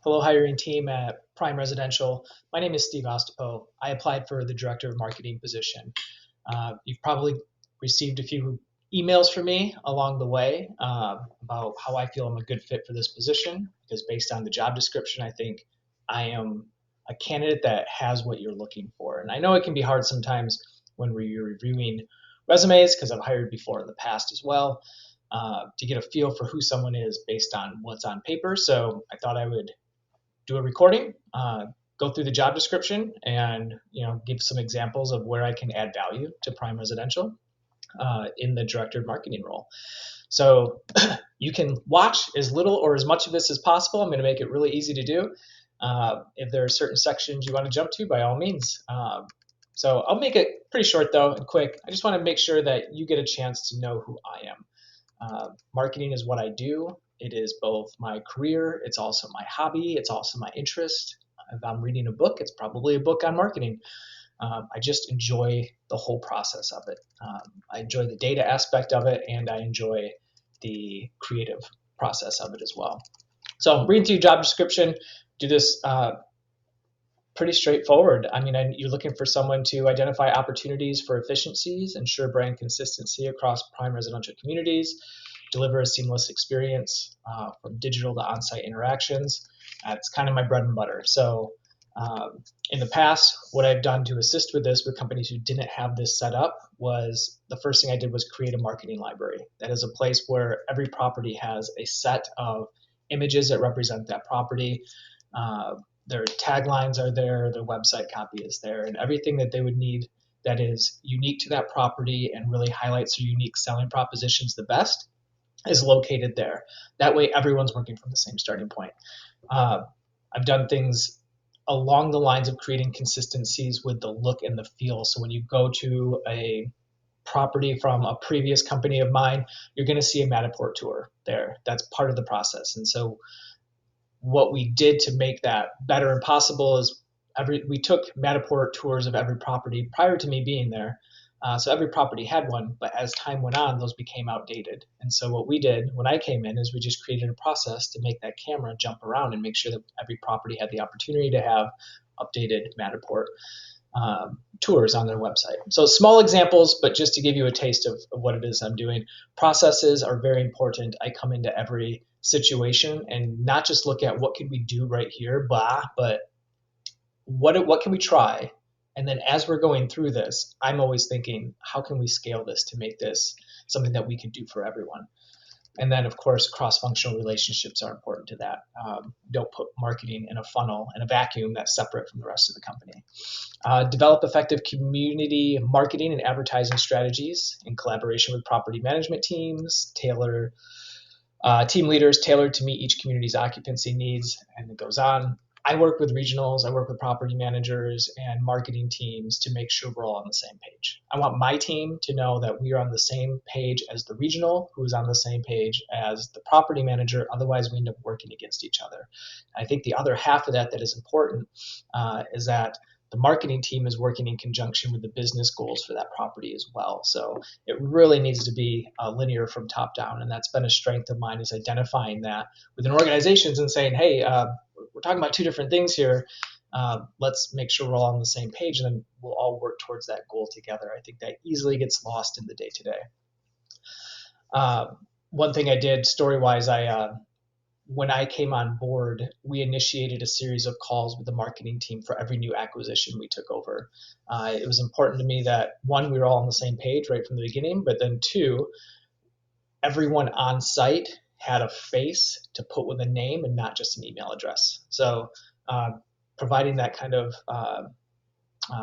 Hello, hiring team at Prime Residential. My name is Steve Ostipow. I applied for the Director of Marketing position. You've probably received a few emails from me along the way about how I feel I'm a good fit for this position, because based on the job description, I think I am a candidate that has what you're looking for. And I know it can be hard sometimes when you're reviewing resumes, because I've hired before in the past as well, to get a feel for who someone is based on what's on paper. So I thought I would do a recording, go through the job description, and give some examples of where I can add value to Prime Residential in the director of marketing role. So you can watch as little or as much of this as possible. I'm going to make it really easy to do. If there are certain sections you want to jump to, by all means. So I'll make it pretty short though and quick. I just want to make sure that you get a chance to know who I am. Marketing is what I do. It is both my career, it's also my hobby, it's also my interest. If I'm reading a book, it's probably a book on marketing. I just enjoy the whole process of it. I enjoy the data aspect of it, and I enjoy the creative process of it as well. So I'm reading through job description, do this pretty straightforward. I mean, you're looking for someone to identify opportunities for efficiencies, ensure brand consistency across prime residential communities, deliver a seamless experience from digital to on-site interactions. It's kind of my bread and butter. So in the past, what I've done to assist with this with companies who didn't have this set up was the first thing I did was create a marketing library. That is a place where every property has a set of images that represent that property. Their taglines are there, their website copy is there, and everything that they would need that is unique to that property and really highlights their unique selling propositions the best is located there. That way, everyone's working from the same starting point. I've done things along the lines of creating consistencies with the look and the feel. So when you go to a property from a previous company of mine, you're going to see a Matterport tour there. That's part of the process. And so what we did to make that better and possible is we took Matterport tours of every property prior to me being there. So every property had one, but as time went on, those became outdated. And so what we did when I came in is we just created a process to make that camera jump around and make sure that every property had the opportunity to have updated Matterport tours on their website. So small examples, but just to give you a taste of what it is I'm doing. Processes are very important. I come into every situation and not just look at what can we do right here, but what can we try? And then as we're going through this, I'm always thinking, how can we scale this to make this something that we can do for everyone? And then, of course, cross-functional relationships are important to that. Don't put marketing in a funnel, in a vacuum that's separate from the rest of the company. Develop effective community marketing and advertising strategies in collaboration with property management teams, team leaders tailored to meet each community's occupancy needs, and it goes on. I work with regionals, I work with property managers and marketing teams to make sure we're all on the same page. I want my team to know that we are on the same page as the regional, who is on the same page as the property manager. Otherwise, we end up working against each other. I think the other half of that is important is that the marketing team is working in conjunction with the business goals for that property as well. So it really needs to be linear from top down. And that's been a strength of mine, is identifying that within organizations and saying, hey, we're talking about two different things here. Let's make sure we're all on the same page, and then we'll all work towards that goal together. I think that easily gets lost in the day-to-day. One thing I did story-wise, when I came on board, we initiated a series of calls with the marketing team for every new acquisition we took over. It was important to me that, one, we were all on the same page right from the beginning, but then two, everyone on site had a face to put with a name and not just an email address. So providing that kind of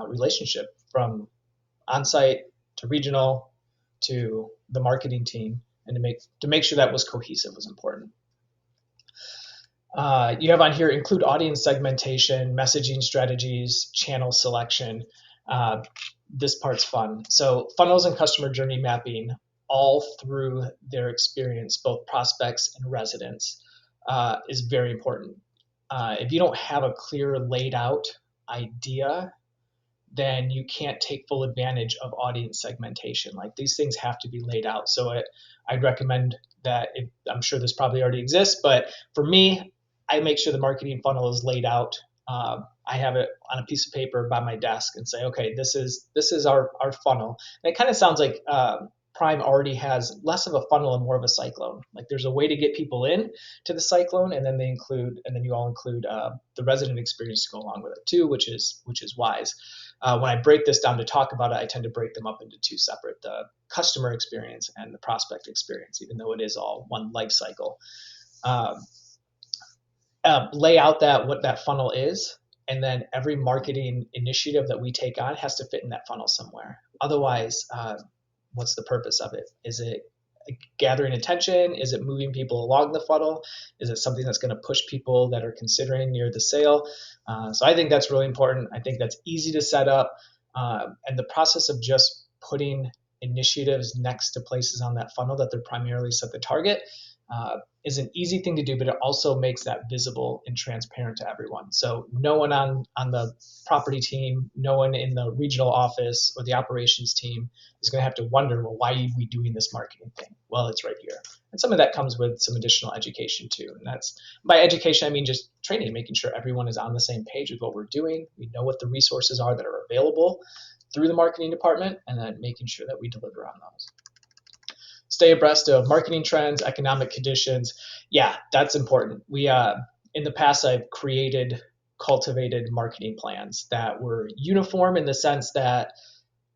relationship from on-site to regional to the marketing team, and to make sure that was cohesive was important. You have on here include audience segmentation, messaging strategies, channel selection. This part's fun. So funnels and customer journey mapping all through their experience, both prospects and residents, is very important. If you don't have a clear laid out idea, then you can't take full advantage of audience segmentation. Like, these things have to be laid out. So I'd recommend that, I'm sure this probably already exists, but for me, I make sure the marketing funnel is laid out. I have it on a piece of paper by my desk and say, okay, this is our funnel. And it kind of sounds like Prime already has less of a funnel and more of a cyclone. Like there's a way to get people in to the cyclone, and then you all include the resident experience to go along with it too, which is wise. When I break this down to talk about it, I tend to break them up into two separate: the customer experience and the prospect experience, even though it is all one life cycle. Um, Lay out what that funnel is, and then every marketing initiative that we take on has to fit in that funnel somewhere. Otherwise, what's the purpose of it? Is it gathering attention? Is it moving people along the funnel? Is it something that's going to push people that are considering near the sale? So I think that's really important. I think that's easy to set up. And the process of just putting initiatives next to places on that funnel that they're primarily set to target is an easy thing to do, but it also makes that visible and transparent to everyone. So no one on the property team, no one in the regional office or the operations team is going to have to wonder, well, why are we doing this marketing thing? Well, it's right here. And some of that comes with some additional education too. And that's, by education, I mean just training, making sure everyone is on the same page with what we're doing. We know what the resources are that are available through the marketing department, and then making sure that we deliver on those. Stay abreast of marketing trends, economic conditions. Yeah, that's important. We in the past, I've cultivated marketing plans that were uniform in the sense that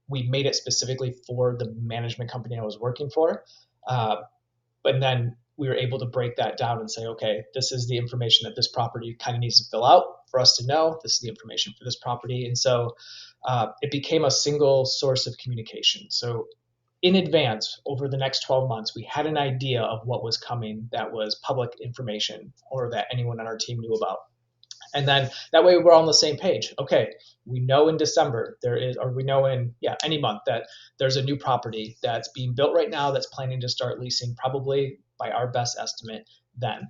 we made it specifically for the management company I was working for. But then we were able to break that down and say, okay, this is the information that this property kind of needs to fill out for us to know. This is the information for this property. And so it became a single source of communication. So in advance, over the next 12 months, we had an idea of what was coming that was public information or that anyone on our team knew about. And then that way we're all on the same page. Okay, we know in December we know in any month that there's a new property that's being built right now that's planning to start leasing probably by our best estimate then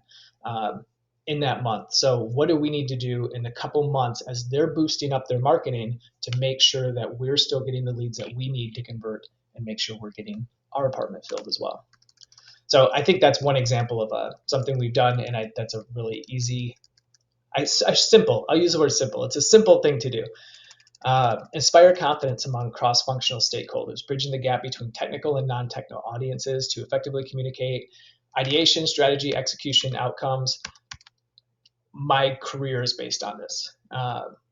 in that month. So what do we need to do in a couple months as they're boosting up their marketing to make sure that we're still getting the leads that we need to convert and make sure we're getting our apartment filled as well. So I think that's one example of something we've done, and that's a really easy, simple. I'll use the word simple. It's a simple thing to do. Inspire confidence among cross-functional stakeholders, bridging the gap between technical and non-technical audiences to effectively communicate ideation, strategy, execution, outcomes. My career is based on this.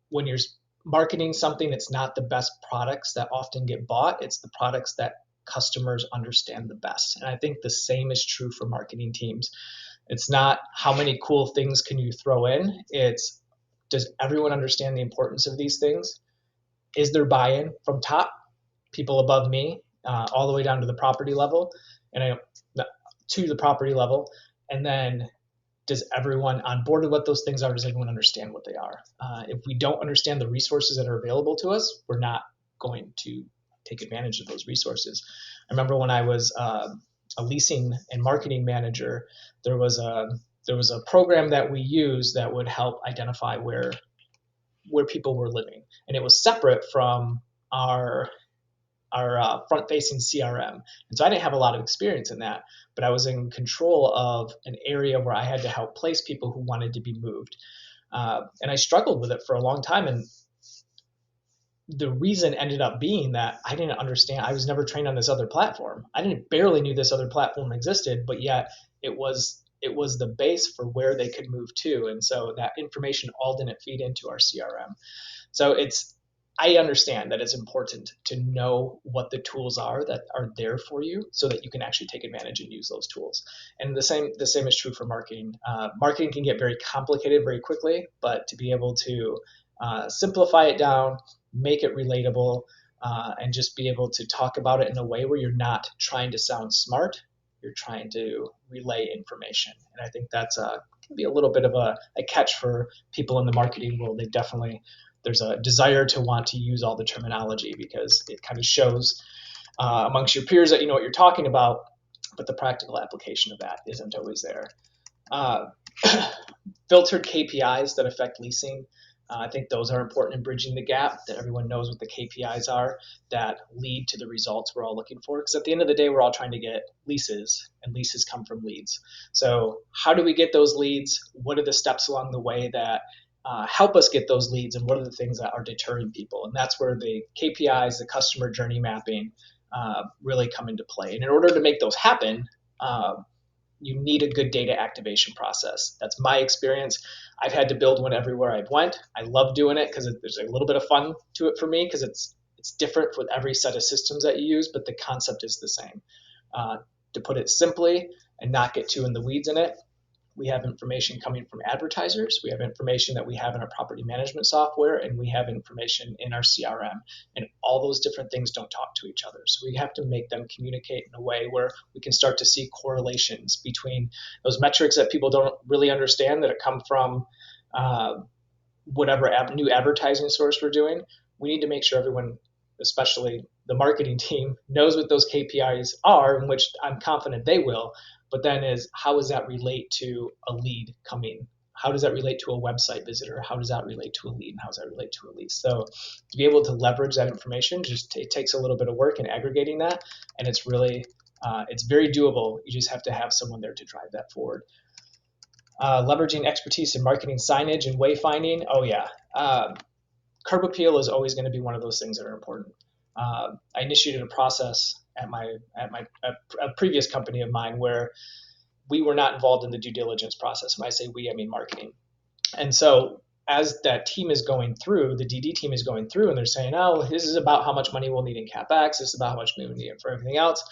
When you're marketing something, it's not the best products that often get bought. It's the products that customers understand the best. And I think the same is true for marketing teams. It's not how many cool things can you throw in. It's, does everyone understand the importance of these things? Is there buy-in from top, people above me, all the way down to the property level, and to the property level? And then does everyone on board with what those things are? Does everyone understand what they are? If we don't understand the resources that are available to us, we're not going to take advantage of those resources. I remember when I was a leasing and marketing manager, there was a program that we used that would help identify where people were living, and it was separate from our front-facing CRM. And so I didn't have a lot of experience in that, but I was in control of an area where I had to help place people who wanted to be moved. And I struggled with it for a long time. And the reason ended up being that I didn't understand. I was never trained on this other platform. I barely knew this other platform existed, but yet it was the base for where they could move to. And so that information all didn't feed into our CRM. So I understand that it's important to know what the tools are that are there for you so that you can actually take advantage and use those tools. And the same is true for marketing. Marketing can get very complicated very quickly, but to be able to simplify it down, make it relatable, and just be able to talk about it in a way where you're not trying to sound smart, you're trying to relay information. And I think that's can be a little bit of a catch for people in the marketing world. There's a desire to want to use all the terminology because it kind of shows amongst your peers that you know what you're talking about, but the practical application of that isn't always there. Filtered KPIs that affect leasing. I think those are important in bridging the gap, that everyone knows what the KPIs are that lead to the results we're all looking for. Because at the end of the day, we're all trying to get leases, and leases come from leads. So how do we get those leads? What are the steps along the way that help us get those leads, and what are the things that are deterring people? And that's where the KPIs, the customer journey mapping, really come into play. And in order to make those happen, you need a good data activation process. That's my experience. I've had to build one everywhere I've went. I love doing it because there's a little bit of fun to it for me, because it's different with every set of systems that you use, but the concept is the same. To put it simply and not get too in the weeds in it, we have information coming from advertisers, we have information that we have in our property management software, and we have information in our CRM. And all those different things don't talk to each other. So we have to make them communicate in a way where we can start to see correlations between those metrics that people don't really understand, that come from whatever new advertising source we're doing. We need to make sure everyone, especially the marketing team, knows what those KPIs are, in which I'm confident they will. But then how does that relate to a lead coming? How does that relate to a website visitor? How does that relate to a lead? And how does that relate to a lease? So to be able to leverage that information, it takes a little bit of work in aggregating that. And it's really, it's very doable. You just have to have someone there to drive that forward. Leveraging expertise in marketing, signage, and wayfinding. Oh yeah. Curb appeal is always going to be one of those things that are important. I initiated a process at a previous company of mine where we were not involved in the due diligence process. When I say we, I mean marketing. And so as that team is going through, the DD team is going through, and they're saying, oh, this is about how much money we'll need in CapEx. This is about how much money we need for everything else.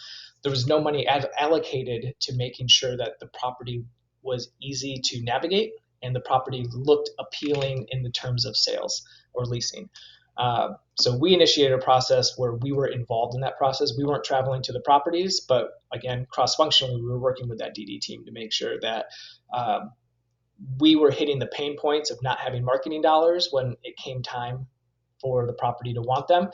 There was no money allocated to making sure that the property was easy to navigate and the property looked appealing in the terms of sales or leasing. So we initiated a process where we were involved in that process. We weren't traveling to the properties, but again, cross-functionally, we were working with that DD team to make sure that we were hitting the pain points of not having marketing dollars when it came time for the property to want them.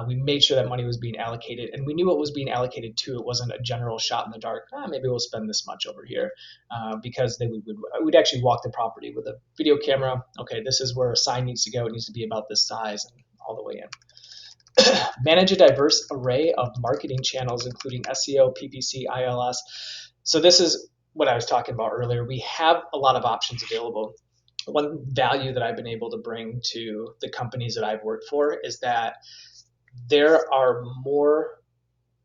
We made sure that money was being allocated, and we knew what was being allocated to. It wasn't a general shot in the dark. Maybe we'll spend this much over here, because we'd actually walk the property with a video camera. Okay, this is where a sign needs to go. It needs to be about this size, and all the way in. Manage a diverse array of marketing channels, including SEO, PPC, ILS. So this is what I was talking about earlier. We have a lot of options available. One value that I've been able to bring to the companies that I've worked for is that there are more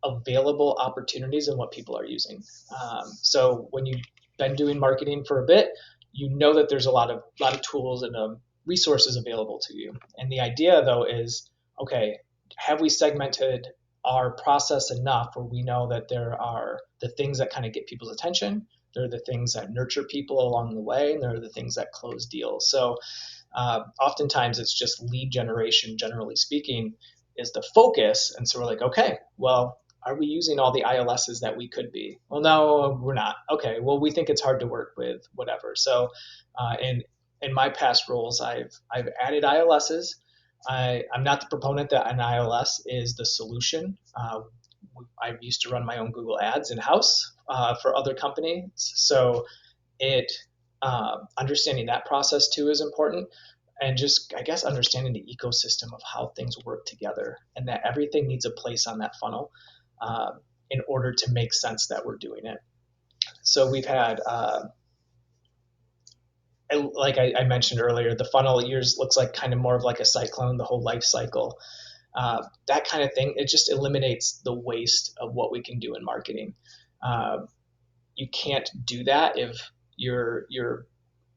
available opportunities than what people are using. So when you've been doing marketing for a bit, you know that there's a lot of tools and resources available to you. And the idea, though, is, okay, have we segmented our process enough where we know that there are the things that kind of get people's attention, there are the things that nurture people along the way, and there are the things that close deals. So oftentimes it's just lead generation, generally speaking, is the focus. And so we're like, okay, well, are we using all the ILSs that we could be? Well, no, we're not. Okay, well, we think it's hard to work with, whatever. So in my past roles, I've added ILSs. I'm not the proponent that an ILS is the solution. I used to run my own Google Ads in-house for other companies. So understanding that process too is important. And just, I guess, understanding the ecosystem of how things work together, and that everything needs a place on that funnel in order to make sense that we're doing it. So we've had, like I mentioned earlier, the funnel yours looks like kind of more of like a cyclone, the whole life cycle. That kind of thing, it just eliminates the waste of what we can do in marketing. You can't do that if your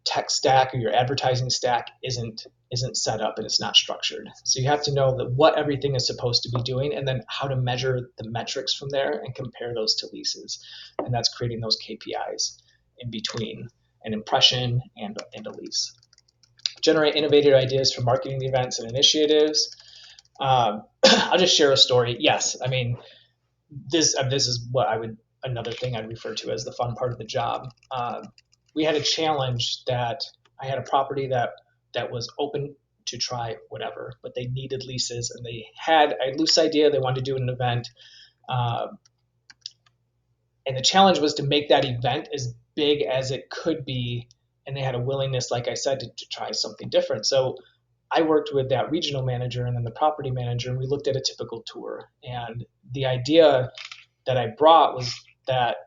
tech stack or your advertising stack isn't set up and it's not structured. So you have to know that what everything is supposed to be doing, and then how to measure the metrics from there and compare those to leases. And that's creating those KPIs in between an impression and a lease. Generate innovative ideas for marketing events and initiatives. I'll just share a story. Yes, I mean, this is what another thing I'd refer to as the fun part of the job. We had a challenge that I had a property that was open to try whatever, but they needed leases, and they had a loose idea they wanted to do an event. And the challenge was to make that event as big as it could be, and they had a willingness, like I said, to try something different. So I worked with that regional manager and then the property manager, and we looked at a typical tour. And the idea that I brought was that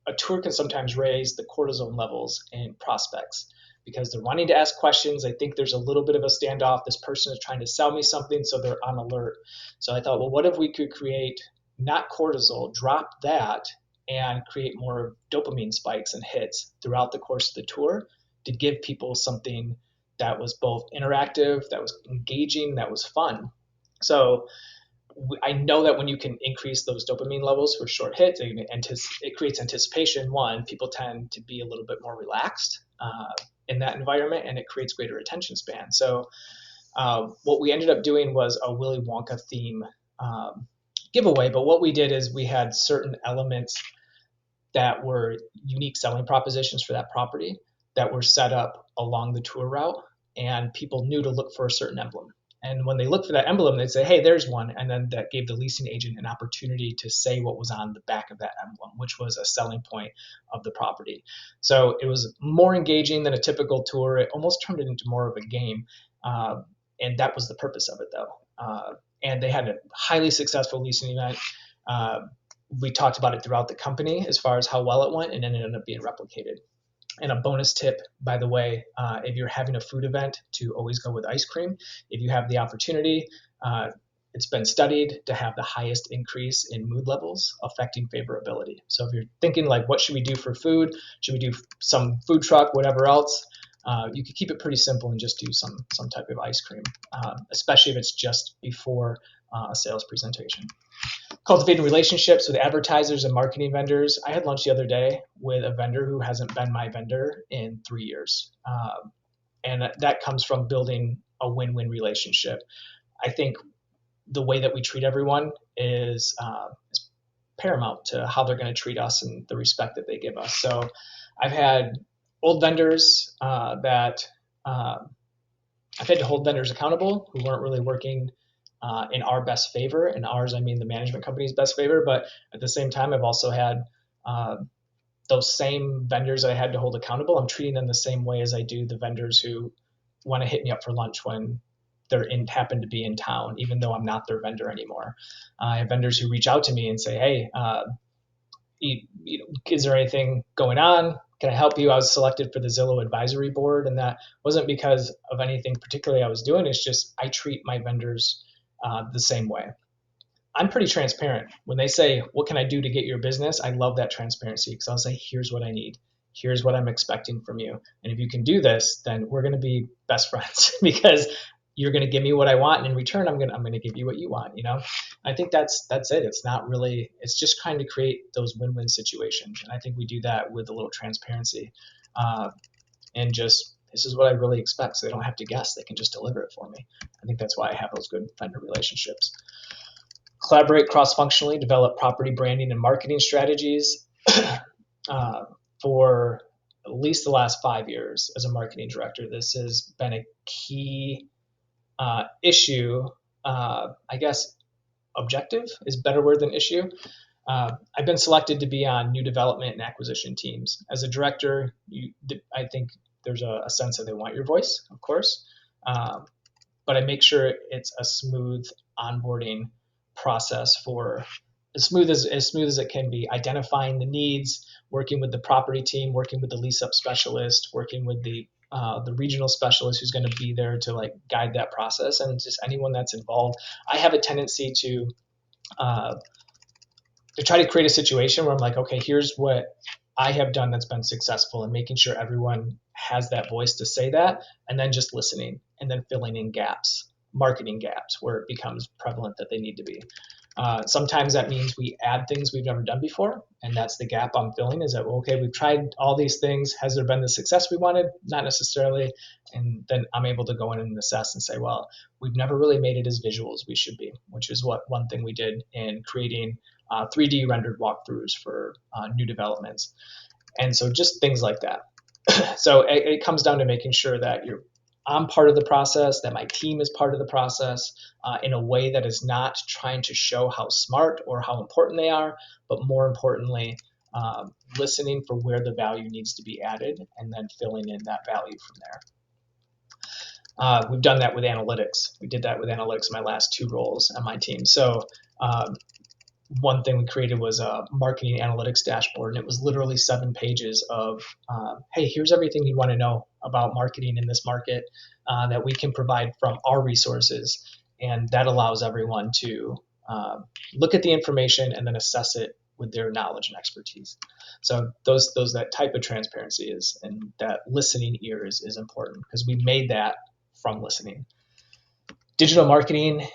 a tour can sometimes raise the cortisol levels in prospects because they're wanting to ask questions. I think there's a little bit of a standoff. This person is trying to sell me something, so they're on alert. So I thought, well, what if we could create not cortisol, drop that, and create more dopamine spikes and hits throughout the course of the tour to give people something that was both interactive, that was engaging, that was fun. So I know that when you can increase those dopamine levels for short hits, it creates anticipation. One, people tend to be a little bit more relaxed in that environment, and it creates greater attention span. So what we ended up doing was a Willy Wonka theme giveaway. But what we did is we had certain elements that were unique selling propositions for that property that were set up along the tour route, and people knew to look for a certain emblem. And when they looked for that emblem, they'd say, hey, there's one. And then that gave the leasing agent an opportunity to say what was on the back of that emblem, which was a selling point of the property. So it was more engaging than a typical tour. It almost turned it into more of a game. And that was the purpose of it, though. And they had a highly successful leasing event. We talked about it throughout the company as far as how well it went, and then it ended up being replicated. And a bonus tip, by the way, if you're having a food event, to always go with ice cream. If you have the opportunity, it's been studied to have the highest increase in mood levels affecting favorability. So if you're thinking like, what should we do for food? Should we do some food truck, whatever else? You could keep it pretty simple and just do some type of ice cream, especially if it's just before a sales presentation. Cultivating relationships with advertisers and marketing vendors. I had lunch the other day with a vendor who hasn't been my vendor in 3 years. And that comes from building a win-win relationship. I think the way that we treat everyone is paramount to how they're going to treat us and the respect that they give us. So I've had old vendors that I've had to hold vendors accountable who weren't really working in our best favor. In ours, I mean the management company's best favor. But at the same time, I've also had those same vendors that I had to hold accountable. I'm treating them the same way as I do the vendors who want to hit me up for lunch when happen to be in town, even though I'm not their vendor anymore. I have vendors who reach out to me and say, hey, is there anything going on? Can I help you? I was selected for the Zillow advisory board, and that wasn't because of anything particularly I was doing. It's just I treat my vendors the same way. I'm pretty transparent. When they say, what can I do to get your business? I love that transparency because I'll say, here's what I need. Here's what I'm expecting from you. And if you can do this, then we're going to be best friends because you're going to give me what I want. And in return, I'm going to give you what you want. I think that's it. It's not really, it's just trying to create those win-win situations. And I think we do that with a little transparency and just, this is what I really expect. So they don't have to guess. They can just deliver it for me. I think that's why I have those good vendor relationships. Collaborate cross-functionally, develop property branding and marketing strategies. For at least the last 5 years as a marketing director, this has been a key issue. I guess objective is a better word than issue. I've been selected to be on new development and acquisition teams. As a director, I think there's a sense that they want your voice, of course, but I make sure it's a smooth onboarding process for as smooth as it can be, identifying the needs, working with the property team, working with the lease up specialist, working with the regional specialist who's going to be there to like guide that process, and just anyone that's involved. I have a tendency to try to create a situation where I'm like, okay, here's what I have done that's been successful, and making sure everyone has that voice to say that, and then just listening and then filling in gaps, marketing gaps where it becomes prevalent that they need to be. Sometimes that means we add things we've never done before, and that's the gap I'm filling. Is that, okay, we've tried all these things. Has there been the success we wanted? Not necessarily. And then I'm able to go in and assess and say, well, we've never really made it as visual as we should be, which is what one thing we did in creating 3D rendered walkthroughs for new developments. And so just things like that. So it comes down to making sure that I'm part of the process, that my team is part of the process in a way that is not trying to show how smart or how important they are, but more importantly, listening for where the value needs to be added and then filling in that value from there. We've done that with analytics. We did that with analytics in my last 2 roles on my team. So one thing we created was a marketing analytics dashboard, and it was literally 7 pages of, hey, here's everything you want to know about marketing in this market that we can provide from our resources, and that allows everyone to look at the information and then assess it with their knowledge and expertise. So that type of transparency is, and that listening ear is important, because we made that from listening. Digital marketing: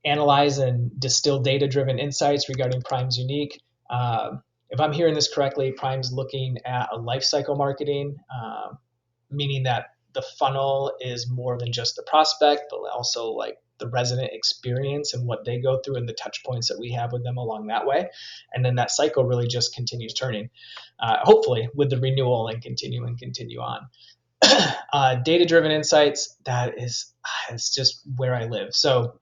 analyze and distill data-driven insights regarding Prime's unique. If I'm hearing this correctly, Prime's looking at a lifecycle marketing, meaning that the funnel is more than just the prospect, but also like the resident experience and what they go through and the touch points that we have with them along that way. And then that cycle really just continues turning, hopefully with the renewal, and continue on. Data-driven insights, that is, it's just where I live. So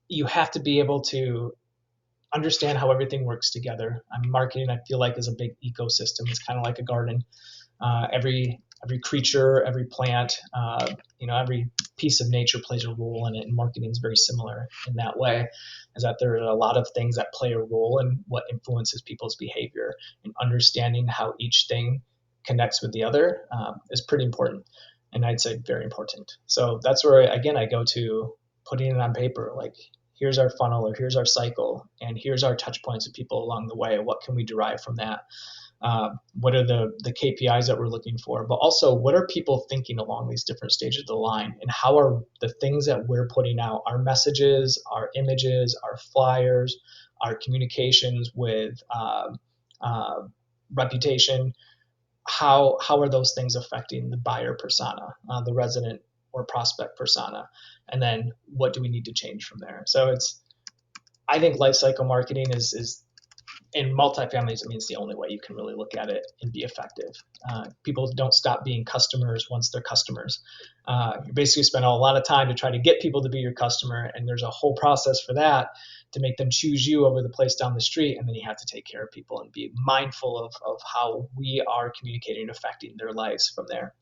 you have to be able to understand how everything works together. Marketing, I feel like, is a big ecosystem. It's kind of like a garden. Every creature, every plant, every piece of nature plays a role in it, and marketing is very similar in that way, is that there are a lot of things that play a role in what influences people's behavior, and understanding how each thing connects with the other is pretty important, and I'd say very important. So that's where, again, I go to putting it on paper, like, here's our funnel, or here's our cycle, and here's our touch points of people along the way. What can we derive from that? What are the KPIs that we're looking for? But also, what are people thinking along these different stages of the line? And how are the things that we're putting out, our messages, our images, our flyers, our communications with reputation, how are those things affecting the buyer persona, the resident or prospect persona? And then what do we need to change from there? So I think life cycle marketing is in multifamilies, I mean, it's the only way you can really look at it and be effective. People don't stop being customers once they're customers. You basically spend a lot of time to try to get people to be your customer, and there's a whole process for that to make them choose you over the place down the street, and then you have to take care of people and be mindful of how we are communicating and affecting their lives from there.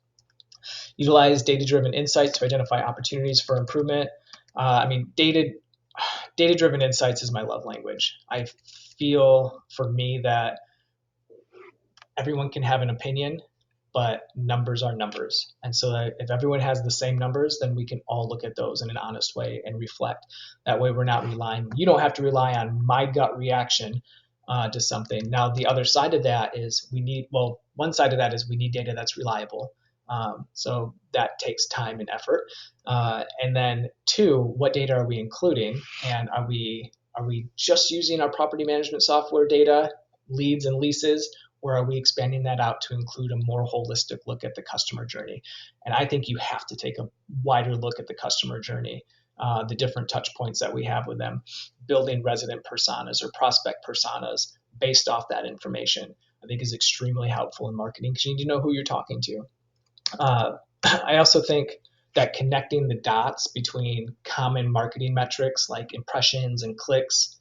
Utilize data-driven insights to identify opportunities for improvement. Data-driven insights is my love language. I feel, for me, that everyone can have an opinion, but numbers are numbers. And so that if everyone has the same numbers, then we can all look at those in an honest way and reflect. That way we're not relying, you don't have to rely on my gut reaction to something. Now, the other side of that is one side of that is we need data that's reliable. So that takes time and effort. And then 2, what data are we including? And are we just using our property management software data, leads and leases, or are we expanding that out to include a more holistic look at the customer journey? And I think you have to take a wider look at the customer journey, the different touch points that we have with them, building resident personas or prospect personas based off that information, I think is extremely helpful in marketing, because you need to know who you're talking to. I also think that connecting the dots between common marketing metrics like impressions and clicks,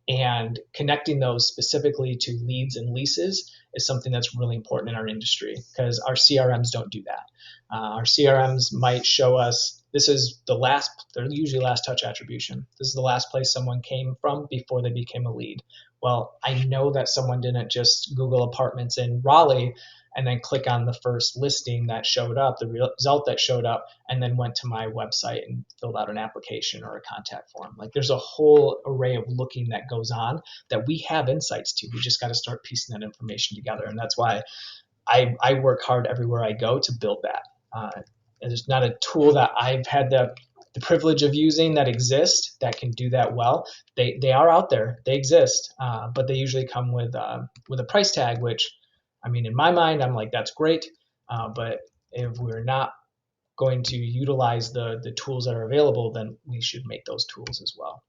and connecting those specifically to leads and leases, is something that's really important in our industry, because our CRMs don't do that. Our CRMs might show us, they're usually last touch attribution. This is the last place someone came from before they became a lead. Well, I know that someone didn't just Google apartments in Raleigh and then click on the first listing that showed up, the result that showed up, and then went to my website and filled out an application or a contact form. Like, there's a whole array of looking that goes on that we have insights to. We just got to start piecing that information together. And that's why I work hard everywhere I go to build that. There's not a tool that I've had the privilege of using that exists that can do that well. They are out there, they exist, but they usually come with a price tag, which, I mean, in my mind, I'm like, that's great. But if we're not going to utilize the tools that are available, then we should make those tools as well.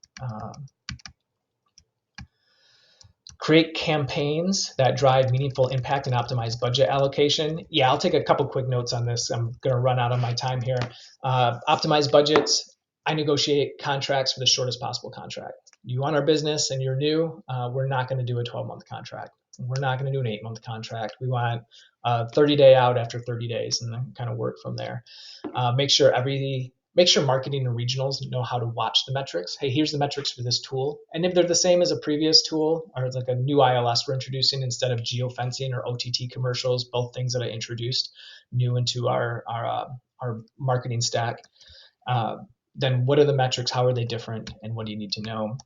Create campaigns that drive meaningful impact and optimize budget allocation. Yeah, I'll take a couple quick notes on this. I'm going to run out of my time here. Optimize budgets. I negotiate contracts for the shortest possible contract. You want our business and you're new, we're not going to do a 12-month contract. We're not going to do an 8-month contract. We want a 30-day out after 30 days, and then kind of work from there. Make sure every make sure marketing and regionals know how to watch the metrics. Hey, here's the metrics for this tool. And if they're the same as a previous tool, or it's like a new ILS we're introducing instead of geofencing or OTT commercials, both things that I introduced new into our marketing stack, uh, then what are the metrics? How are they different? And what do you need to know?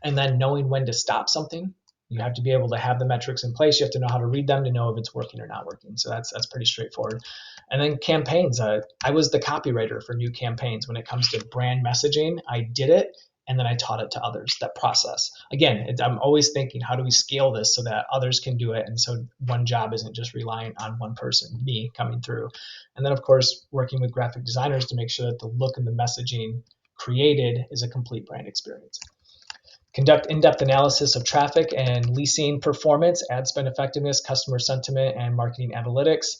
And then knowing when to stop something. You have to be able to have the metrics in place. You have to know how to read them to know if it's working or not working. So that's pretty straightforward. And then campaigns. I was the copywriter for new campaigns. When it comes to brand messaging, I did it, and then I taught it to others, that process. Again, I'm always thinking, how do we scale this so that others can do it? And so one job isn't just reliant on one person, me coming through. And then, of course, working with graphic designers to make sure that the look and the messaging created is a complete brand experience. Conduct in-depth analysis of traffic and leasing performance, ad spend effectiveness, customer sentiment, and marketing analytics.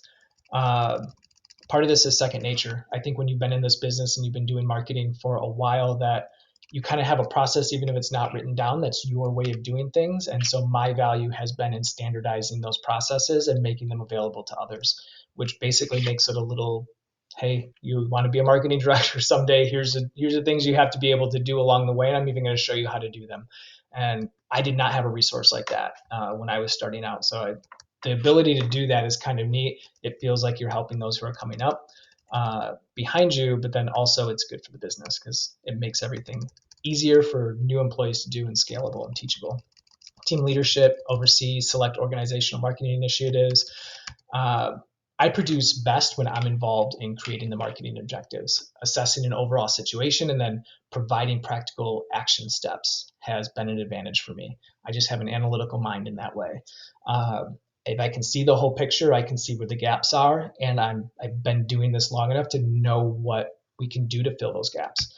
Part of this is second nature. I think when you've been in this business and you've been doing marketing for a while, that you kind of have a process, even if it's not written down, that's your way of doing things. And so my value has been in standardizing those processes and making them available to others, which basically makes it a little, hey, you want to be a marketing director someday, here's the things you have to be able to do along the way, and I'm even going to show you how to do them. And I did not have a resource like that when I was starting out. So the ability to do that is kind of neat. It feels like you're helping those who are coming up behind you, but then also it's good for the business because it makes everything easier for new employees to do and scalable and teachable. Team leadership, oversee select organizational marketing initiatives. I produce best when I'm involved in creating the marketing objectives. Assessing an overall situation and then providing practical action steps has been an advantage for me. I just have an analytical mind in that way. If I can see the whole picture, I can see where the gaps are, and I've been doing this long enough to know what we can do to fill those gaps.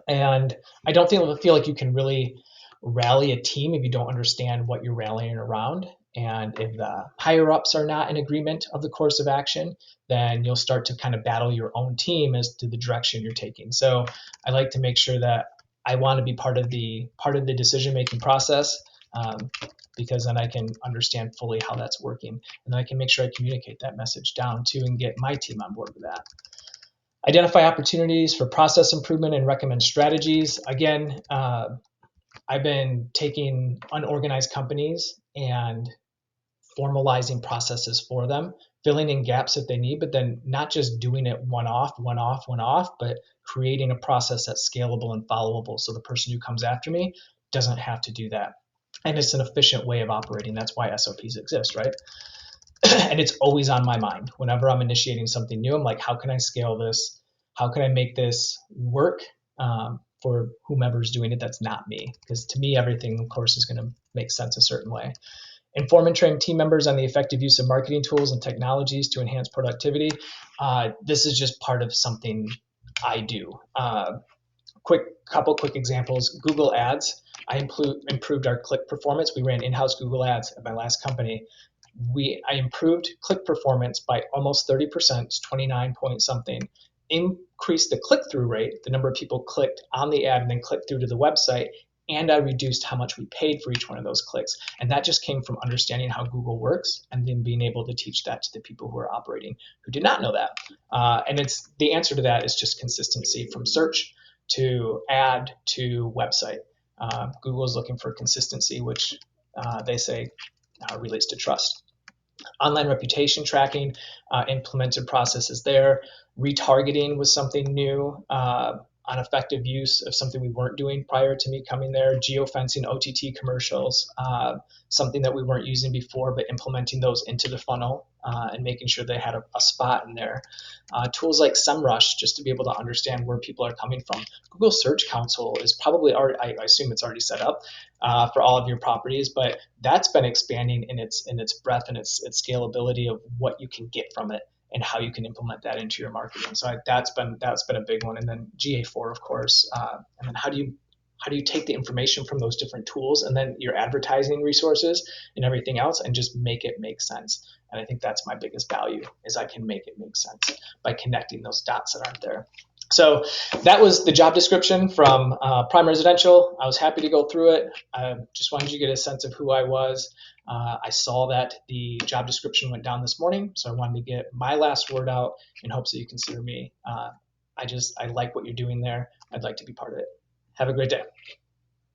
And I don't feel like you can really rally a team if you don't understand what you're rallying around. And if the higher ups are not in agreement of the course of action, then you'll start to kind of battle your own team as to the direction you're taking. So I like to make sure that I want to be part of the decision-making process, because then I can understand fully how that's working. And then I can make sure I communicate that message down too and get my team on board with that. Identify opportunities for process improvement and recommend strategies. Again, I've been taking unorganized companies and formalizing processes for them, filling in gaps if they need, but then not just doing it one off, but creating a process that's scalable and followable so the person who comes after me doesn't have to do that. And it's an efficient way of operating. That's why SOPs exist, right? And it's always on my mind. Whenever I'm initiating something new, I'm like, how can I scale this? How can I make this work for whomever's doing it that's not me? Because to me, everything, of course, is going to make sense a certain way. Inform and train team members on the effective use of marketing tools and technologies to enhance productivity. This is just part of something I do. Couple quick examples. Google Ads. I improved our click performance. We ran in-house Google Ads at my last company. I improved click performance by almost 30%, 29 point something, increased the click-through rate, the number of people clicked on the ad and then clicked through to the website, and I reduced how much we paid for each one of those clicks. And that just came from understanding how Google works and then being able to teach that to the people who are operating who did not know that. And it's the answer to that is just consistency from search to ad to website. Google is looking for consistency, which they say relates to trust. Online reputation tracking, implemented processes there. Retargeting was something new, on effective use of something we weren't doing prior to me coming there. Geofencing, OTT commercials, something that we weren't using before, but implementing those into the funnel and making sure they had a spot in there. Tools like SEMrush, just to be able to understand where people are coming from. Google Search Console is probably already, I assume it's already set up for all of your properties, but that's been expanding in its breadth and its scalability of what you can get from it and how you can implement that into your marketing. So that's been a big one. And then GA4, of course. And then how do you take the information from those different tools and then your advertising resources and everything else and just make it make sense? And I think that's my biggest value, is I can make it make sense by connecting those dots that aren't there. So that was the job description from Prime Residential. I was happy to go through it. I just wanted you to get a sense of who I was. I saw that the job description went down this morning, so I wanted to get my last word out in hopes that you consider me I like what you're doing there. I'd like to be part of it. Have a great day.